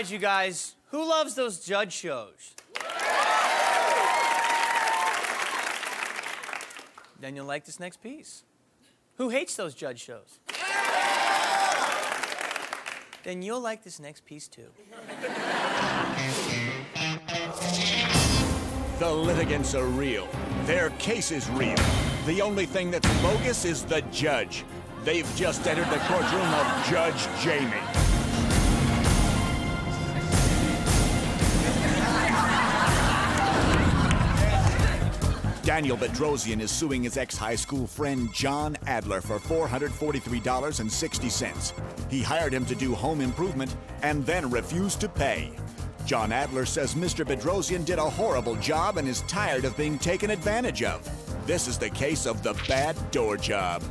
right, you guys. Who loves those judge shows? Then you'll like this next piece. Who hates those judge shows? Then you'll like this next piece, too. The litigants are real. Their case is real. The only thing that's bogus is the judge. They've just entered the courtroom of Judge Jamie. Daniel Bedrosian is suing his ex-high school friend John Adler for $443.60. He hired him to do home improvement and then refused to pay. John Adler says Mr. Bedrosian did a horrible job and is tired of being taken advantage of. This is the case of the bad door job.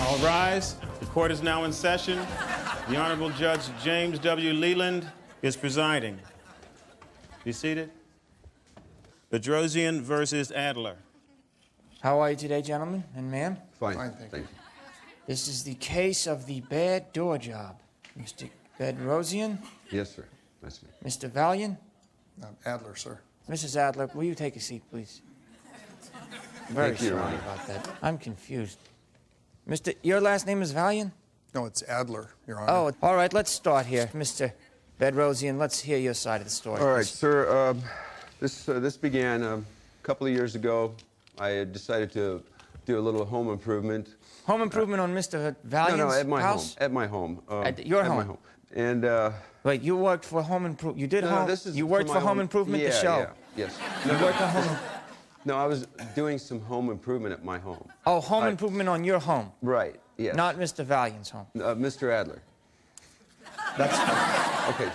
All rise. The court is now in session. The Honorable Judge James W. Leland is presiding. Be seated. Bedrosian versus Adler. How are you today, gentlemen and ma'am? Fine, Thank you. This is the case of the bad door job. Mr. Bedrosian, Yes, sir. Nice to meet Mr. Valiant, Adler, sir. Mrs. Adler, will you take a seat, please? Very Thank you, Your sorry Honor. about that. I'm confused. Your last name is Valiant? No, it's Adler, Your Honor. Oh, all right, let's start here. Mr. Bedrosian, let's hear your side of the story. All right, please. sir. This began a couple of years ago. I had decided to do a little home improvement. Home improvement on Mr. Valiant's No, at my house? home. At my home. At your home? my home. And Wait, you worked for home improvement. You did home. this is You worked my for home own- improvement, yeah, the show. Yeah, yes. You worked on home. No, I was doing some home improvement at my home. Oh, home improvement on your home, Right. Yes. not Mr. Valiant's home. Mr. Adler. That's Okay,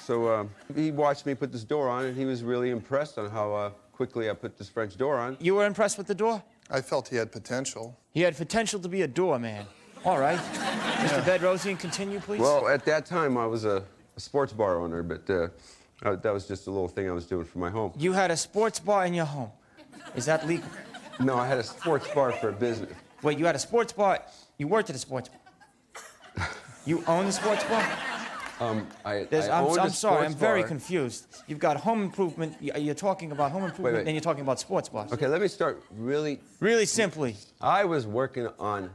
so he watched me put this door on, and he was really impressed on how quickly I put this French door on. You were impressed with the door? I felt he had potential. He had potential to be a doorman. All right. Mr. Bedrosian, continue, please. Well, at that time, I was a sports bar owner, but that was just a little thing I was doing for my home. You had a sports bar in your home. Is that legal? No, I had a sports bar for a business. Wait, you had a sports bar. You worked at a sports bar. You own the sports bar? I I'm owned a sorry, I'm sports very bar. confused. You've got home improvement. You're talking about home improvement, wait. then you're talking about sports bars. Okay, let me start really. Really simply, I was working on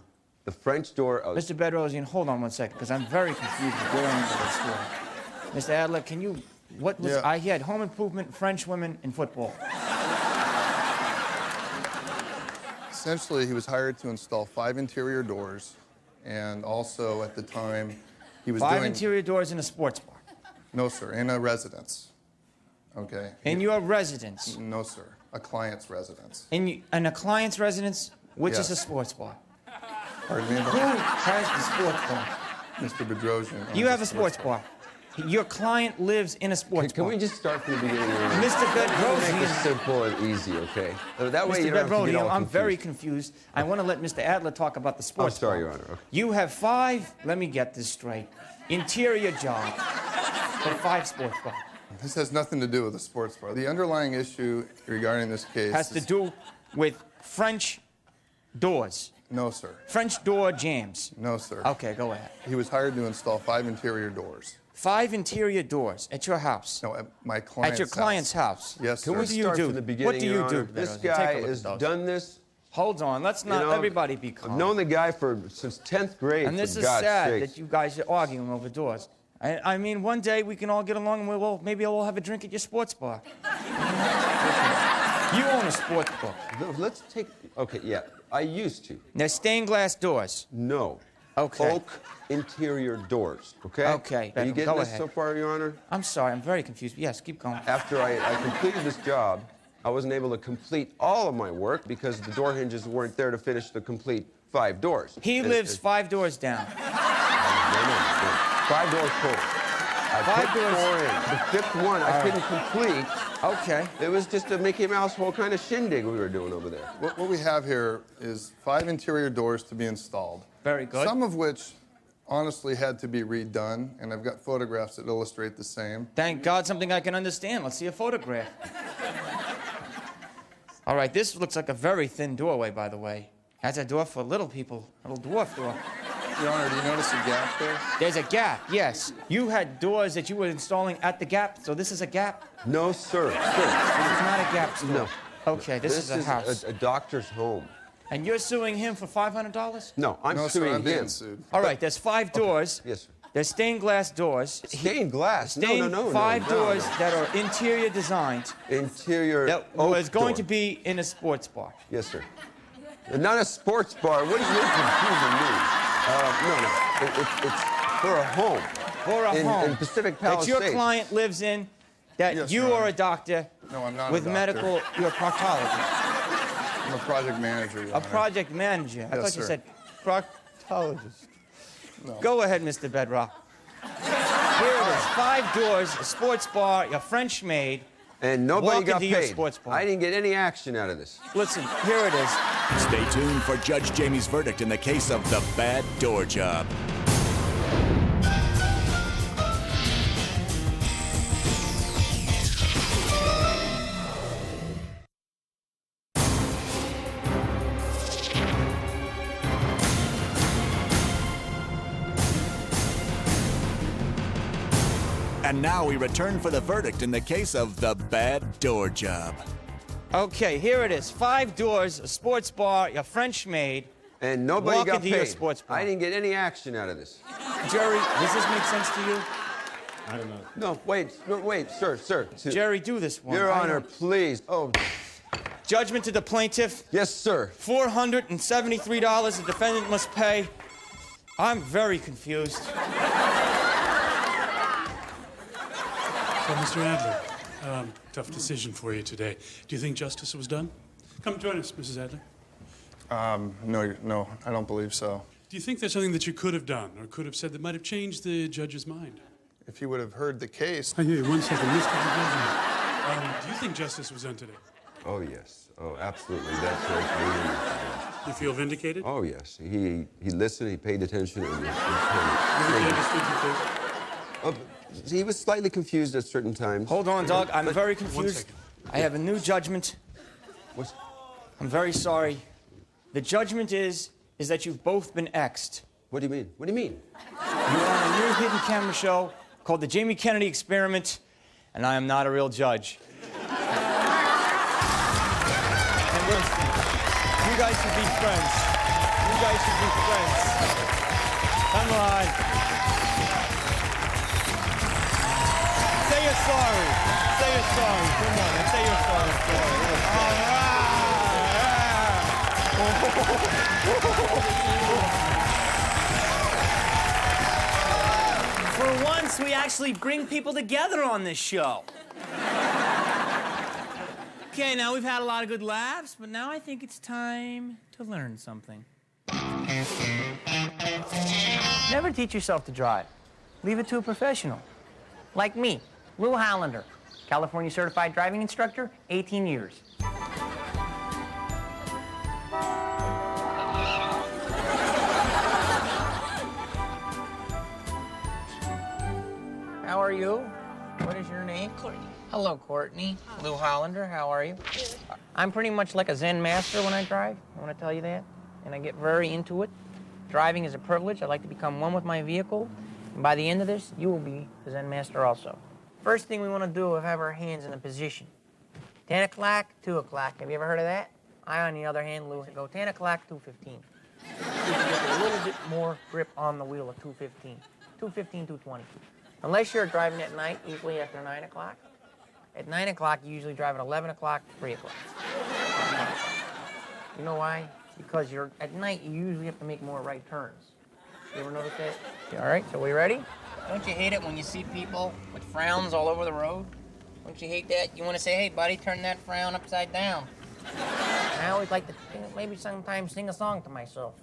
the French door. Mr. Bedrosian, hold on one second, because I'm very confused with your end of the story. Mr. Adler, can you? What was? Yeah. I had home improvement, French women, and football. Essentially, he was hired to install 5 interior doors, and also at the time, he was 5 doing... interior doors in a sports bar. No, sir, in a residence. Okay? In your residence. No, sir, a client's residence. In a client's residence, which is Yes. a sports bar. Pardon me? Who has the sports bar? Mr. Bedrosian. You have a sports bar. Your client lives in a sports Can bar. we just start from the beginning? Mr. Make this Bedrosian, simple and easy, okay? That way Mr. you don't have to get all Bedrosian, I'm confused. very confused. I want to let Mr. Adler talk about the sports sorry, bar. Your Honor. Okay. You have 5, let me get this straight, interior jobs for 5 sports bars. This has nothing to do with the sports bar. The underlying issue regarding this case Has to is... do with French doors. No, sir. French door jams. No, sir. Okay, go ahead. He was hired to install 5 interior doors. 5 interior doors at your house. No, at my client's At your client's house. Yes, Can sir. we do you start do? from the beginning, What do Your you do, Honor? This Bedrosian? Take guy a look has at those. done this. Hold on, let's not everybody be calm. I've known the guy since 10th grade, And this for is God's sad sakes. that you guys are arguing over doors. I mean, one day we can all get along and maybe we'll have a drink at your sports bar. You own a sports bar. No, let's take... Okay, yeah, I used to. They're stained glass doors. No. Okay. Oak interior doors, okay? Okay, Are you Beckham, getting go this ahead. so far, Your Honor? I'm sorry, I'm very confused. Yes, keep going. After I completed this job, I wasn't able to complete all of my work because the door hinges weren't there to finish the complete 5 doors. He And- lives 5 doors down. No. 5 doors full. I 5 put doors. 4 in. The 5th one I couldn't complete. Okay. It was just a Mickey Mouse whole kind of shindig we were doing over there. What we have here is 5 interior doors to be installed. Very good. Some of which honestly had to be redone, and I've got photographs that illustrate the same. Thank God, something I can understand. Let's see a photograph. All right, this looks like a very thin doorway, by the way. That's a door for little people, a little dwarf door. Your Honor, do you notice a gap there? There's a gap, yes. You had doors that you were installing at the gap, so this is a gap? No, sir. This is not a gap store. No. Okay, this is a house. a doctor's home. And you're suing him for $500? No, I'm No, sir, suing I'm being him. sued. All right, there's 5 doors. Yes, sir. There's stained glass doors. Stained glass? No. 5 doors that are interior designed. Interior. That oak was going door. to be in a sports bar. Yes, sir. Not a sports bar. What is you confusing me? It's for a home. For a home. In Pacific that Palisades. your client lives in, that Yes, you Your are Honor. a doctor. No, I'm not a with doctor. medical, you're a proctologist. I'm a project manager, Your A Honor. project manager. I Yes, thought you sir. said proctologist. No. Go ahead, Mr. Bedrock. Here it is. 5 doors, a sports bar, a French maid. And nobody Walk got into your paid. sports bar. I didn't get any action out of this. Listen, here it is. Stay tuned for Judge Jamie's verdict in the case of the bad door job. And now we return for the verdict in the case of the bad door job. Okay, here it is. 5 doors, a sports bar, a French maid. And nobody Walk got into paid. your sports bar. I didn't get any action out of this. Jerry, does this make sense to you? I don't know. No, wait, sir. Jerry, do this one. Your I Honor, don't- please. Oh, Judgment to the plaintiff. yes, sir. $473 the defendant must pay. I'm very confused. So, Mr. Adler, tough decision for you today. Do you think justice was done? Come join us, Mrs. Adler. No, I don't believe so. Do you think there's something that you could have done or could have said that might have changed the judge's mind? If you would have heard the case, Hey, 1 second, Mr. Judge. Do you think justice was done today? Oh, yes. Oh, absolutely. That's right. You feel vindicated? Oh, yes. He listened, he paid attention, and You really understood your case? he was slightly confused at certain times. Hold on, Doug. I'm very 1 confused. second. I have a new judgment. What's- I'm very sorry. The judgment is that you've both been X'd. What do you mean? What do you mean? You're on a new hidden camera show called The Jamie Kennedy Experiment, and I am not a real judge. And listen, you guys should be friends. You guys should be friends. Come on. Say you're sorry. Say you're sorry. Come on, and say you're sorry. All right. For once, we actually bring people together on this show. Okay, now we've had a lot of good laughs, but now I think it's time to learn something. Never teach yourself to drive. Leave it to a professional. Like me, Lou Hollander, California certified driving instructor, 18 years. How are you? What is your name? Courtney. Hello, Courtney. Lou Hollander, how are you? I'm pretty much like a Zen master when I drive. I want to tell you that. And I get very into it. Driving is a privilege. I like to become one with my vehicle. And by the end of this, you will be the Zen master also. First thing we want to do is have our hands in a position. 10 o'clock, 2 o'clock. Have you ever heard of that? I, on the other hand, Lou, go 10 o'clock, 2:15. You can get a little bit more grip on the wheel at 2:15. 2:15, 2:20. Unless you're driving at night, usually after 9 o'clock. At 9 o'clock, you usually drive at 11 o'clock, 3 o'clock. You know why? Because at night, you usually have to make more right turns. You ever notice that? All right, so we ready? Don't you hate it when you see people with frowns all over the road? Don't you hate that? You want to say, hey, buddy, turn that frown upside down. I always like to maybe sometimes sing a song to myself.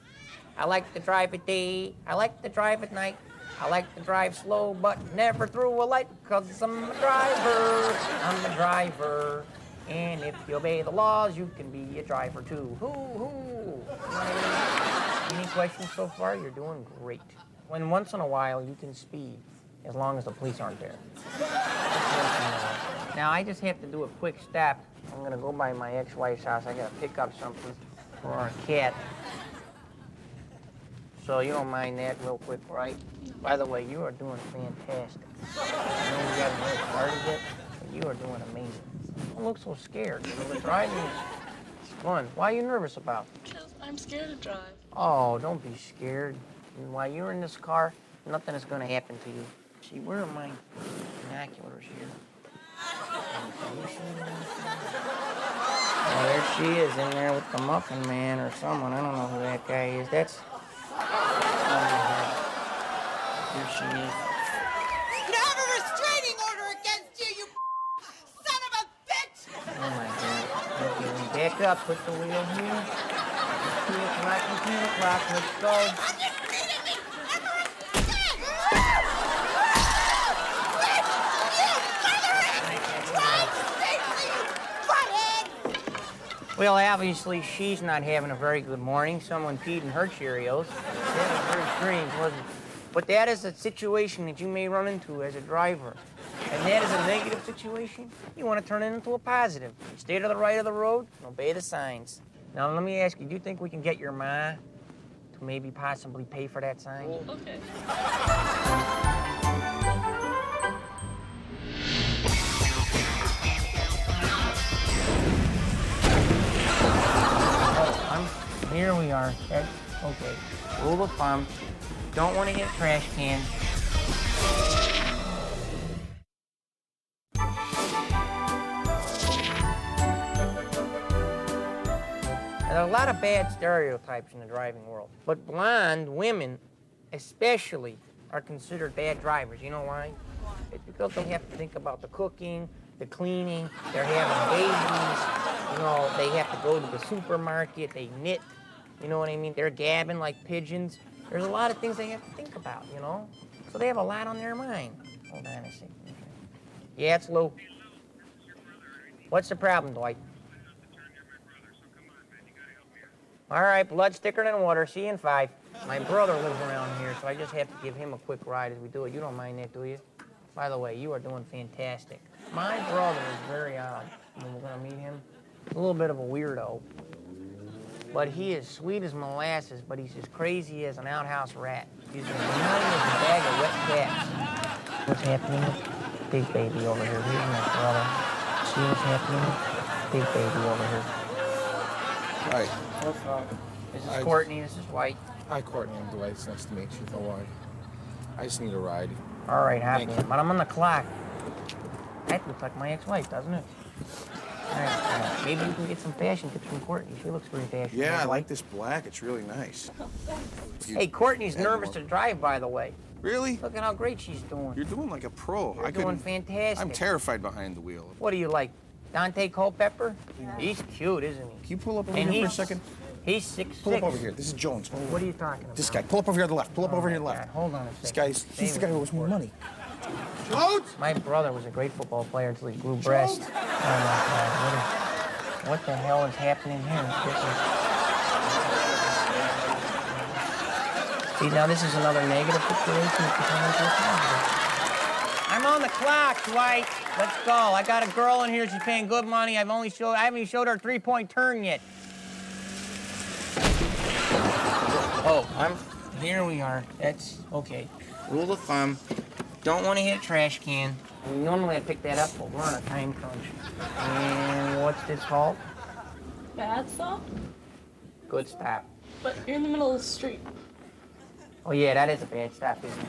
I like to drive at day, I like to drive at night. I like to drive slow, but never through a light, because I'm a driver. I'm a driver. And if you obey the laws, you can be a driver too. Hoo-hoo. Any questions so far? You're doing great. When once in a while you can speed, as long as the police aren't there. Now I just have to do a quick step. I'm gonna go by my ex-wife's house. I gotta pick up something for our cat. So you don't mind that real quick, right? By the way, you are doing fantastic. I know you got another car to get, but you are doing amazing. Don't look so scared. You know, the driving is fun. Why are you nervous about? Because I'm scared to drive. Oh, don't be scared. And while you're in this car, nothing is going to happen to you. See, where are my binoculars here? Oh, there she is in there with the Muffin Man or someone. I don't know who that guy is. That's... Here she is. You have a restraining order against you, you son of a bitch! Oh, my God. Okay, back up. Put the wheel here. 2 o'clock and 10 o'clock. Let's go. I'm just reading me ever again! Well, obviously, she's not having a very good morning. Someone peed in her Cheerios. That was very strange, wasn't it? But that is a situation that you may run into as a driver. And that is a negative situation. You want to turn it into a positive. Stay to the right of the road and obey the signs. Now, let me ask you, do you think we can get your ma to maybe possibly pay for that sign? Okay. Here we are. That's okay. Rule of thumb. Don't want to hit trash can. There are a lot of bad stereotypes in the driving world, but blonde women, especially, are considered bad drivers. You know why? It's because they have to think about the cooking, the cleaning, they're having babies, you know, they have to go to the supermarket, they knit, you know what I mean? They're gabbing like pigeons. There's a lot of things they have to think about, you know? So they have a lot on their mind. Hold on a second. Okay. Yeah, it's Lou. What's the problem, Dwight? All right, blood's thicker than water. See you in 5. My brother lives around here, so I just have to give him a quick ride as we do it. You don't mind that, do you? By the way, you are doing fantastic. My brother is very odd when we're going to meet him. A little bit of a weirdo. But he is sweet as molasses, but he's as crazy as an outhouse rat. He's as nutty as a bag of wet cats. What's happening with Big Baby over here? Here's my brother. See what's happening with Big Baby over here? Hi. What's up? This is Courtney, this is White. Hi, Courtney. I'm Dwight. It's nice to meet you. How are you? I just need a ride. All right, happy. Thank you. But I'm on the clock. That looks like my ex-wife, doesn't it? All right, maybe you can get some fashion tips from Courtney. She looks very fashionable. Yeah, I like this black. It's really nice. Hey, Courtney's nervous to drive, by the way. Really? Look at how great she's doing. You're doing like a pro. You're doing fantastic. I'm terrified behind the wheel. What do you like, Dante Culpepper? He's cute, isn't he? Can you pull up over And here for a he's- second? He's 6'6". Pull up over here. This is Jones. What are you talking about? This guy. Pull up over here to the left. Pull up over here to the God, left. hold on a This second. guy's, he's the guy who owes more money. Jones! My brother was a great football player until he grew breast. Oh, my God. What the hell is happening here? See, now this is another negative situation. It's becoming into a positive. I'm on the clock, Dwight. Let's go. I got a girl in here. She's paying good money. I haven't even showed her a 3-point turn yet. Oh, here we are. That's okay. Rule of thumb, don't want to hit a trash can. Normally I'd pick that up, but we're on a time crunch. And what's this called? Bad stuff? Good stop. But you're in the middle of the street. Oh yeah, that is a bad stop, isn't it?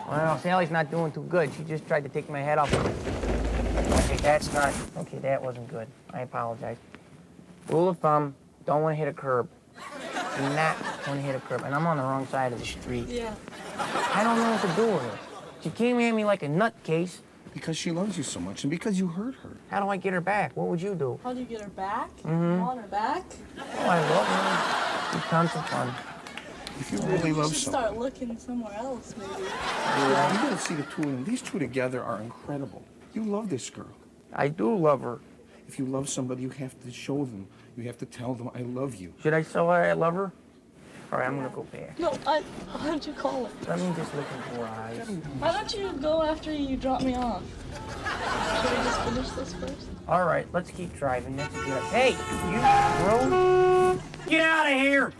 Well, Sally's not doing too good. She just tried to take my head off. Okay, that's not, okay, that wasn't good. I apologize. Rule of thumb, don't want to hit a curb. Do not want to hit a curb. And I'm on the wrong side of the street. Yeah. I don't know what to do with her. She came at me like a nutcase. Because she loves you so much and because you hurt her. How do I get her back? What would you do? How do you get her back? Mm-hmm. You want her back? Oh, I love her. She's tons of fun. If you really You love should someone, start looking somewhere else, maybe. you gotta see the two of them. These two together are incredible. You love this girl. I do love her. If you love somebody, you have to show them. You have to tell them, I love you. Should I tell her I love her? All right, I'm gonna go back. No, why don't you call it? Let me just look into her eyes. Why don't you go after you drop me off? Should we just finish this first? All right, let's keep driving. That's good. Hey, you bro! Get out of here!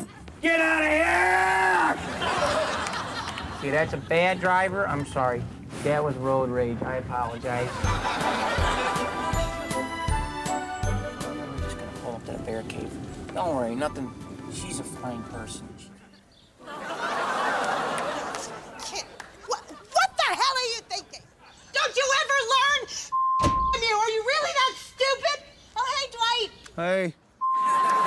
Get out of here! See, that's a bad driver. I'm sorry. That was road rage. I apologize. I'm just gonna pull up to the bear cave. Don't worry, nothing. She's a fine person. Kid, what the hell are you thinking? Don't you ever learn? You, are you really that stupid? Oh, hey, Dwight. Hey.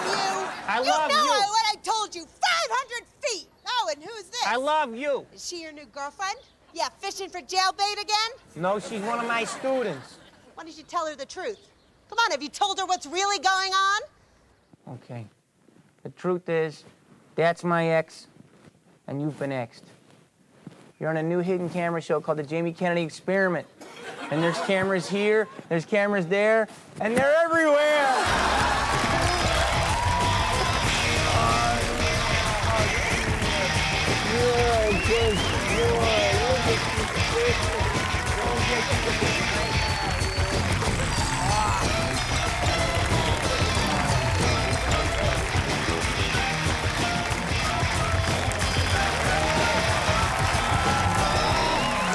You. I love You know you. what I told you. 500 feet. Oh, and who's this? I love you. Is she your new girlfriend? Yeah, fishing for jailbait again? No, she's one of my students. Why don't you tell her the truth? Come on, have you told her what's really going on? Okay. The truth is, that's my ex, and you've been exed. You're on a new hidden camera show called the Jamie Kennedy Experiment. And there's cameras here, there's cameras there, and they're everywhere!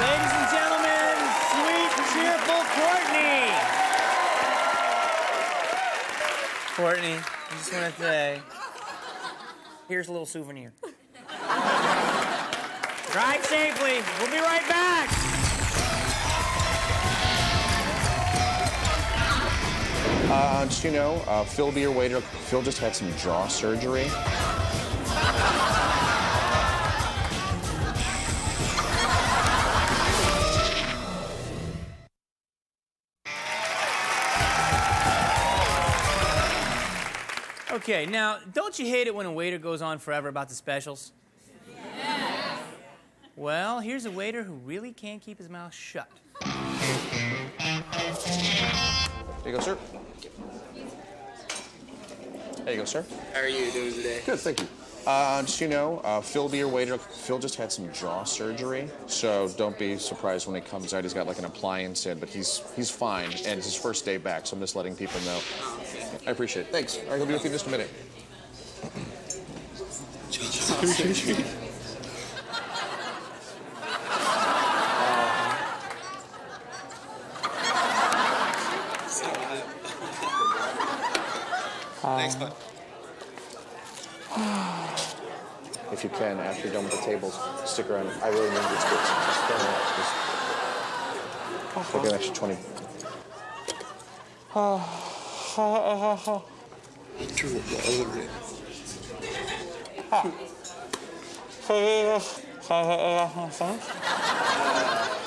Ladies and gentlemen, sweet, cheerful Courtney. Courtney, I just want to say, Here's a little souvenir. drive safely. We'll be right back. Just, you know, Phil will be your waiter. Phil just had some jaw surgery. Okay, now, don't you hate it when a waiter goes on forever about the specials? Yes. Well, here's a waiter who really can't keep his mouth shut. There you go, sir. There you go, sir. How are you doing today? Good, thank you. Just, you know, Phil will be your waiter. Phil just had some jaw surgery, so don't be surprised when he comes out. He's got like an appliance in, but he's fine, and it's his first day back, so I'm just letting people know. I appreciate it. Thanks. All right, he'll be with you in just a minute. Thanks, bud. If you can, after you're done with the tables, stick around. I really need this bit. Just stand there. Just take an extra 20.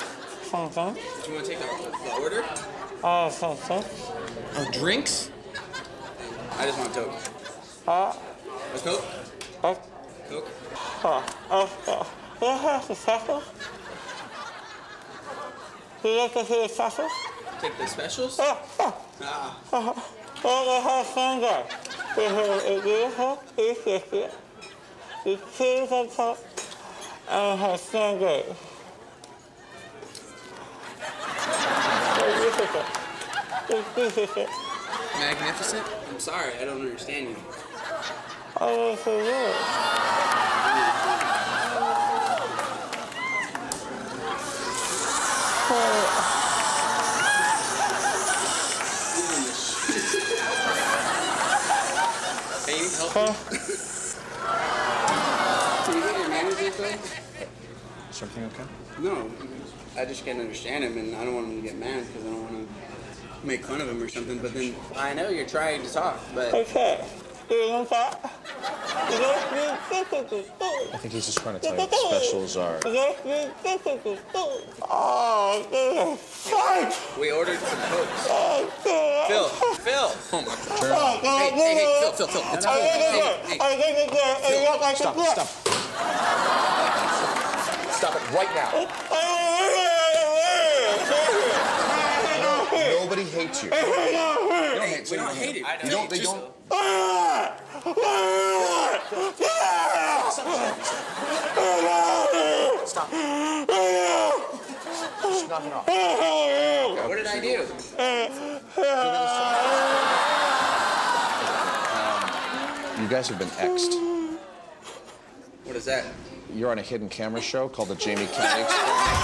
Do you want to take the order? Oh, drinks? I just want a Coke. A Coke? Coke? Take the specials? Magnificent? I'm sorry, I don't understand you. Hey, you help me? Can you get your manager, Phil? Is everything okay? No, I just can't understand him, and I don't want him to get mad because I don't want to make fun of him or something. But then I know you're trying to talk, but Okay. I think he's just trying to tell you what the specials are. we ordered some Cokes. Phil. Oh my God. Hey, Phil. It's cool. Hey. Stop. Stop it right now. Nobody hates you. We don't hate it. They don't. Stop. Just knock it off. What did I do? You guys have been X'd. What is that? You're on a hidden camera show called the Jamie Kelly Experiment.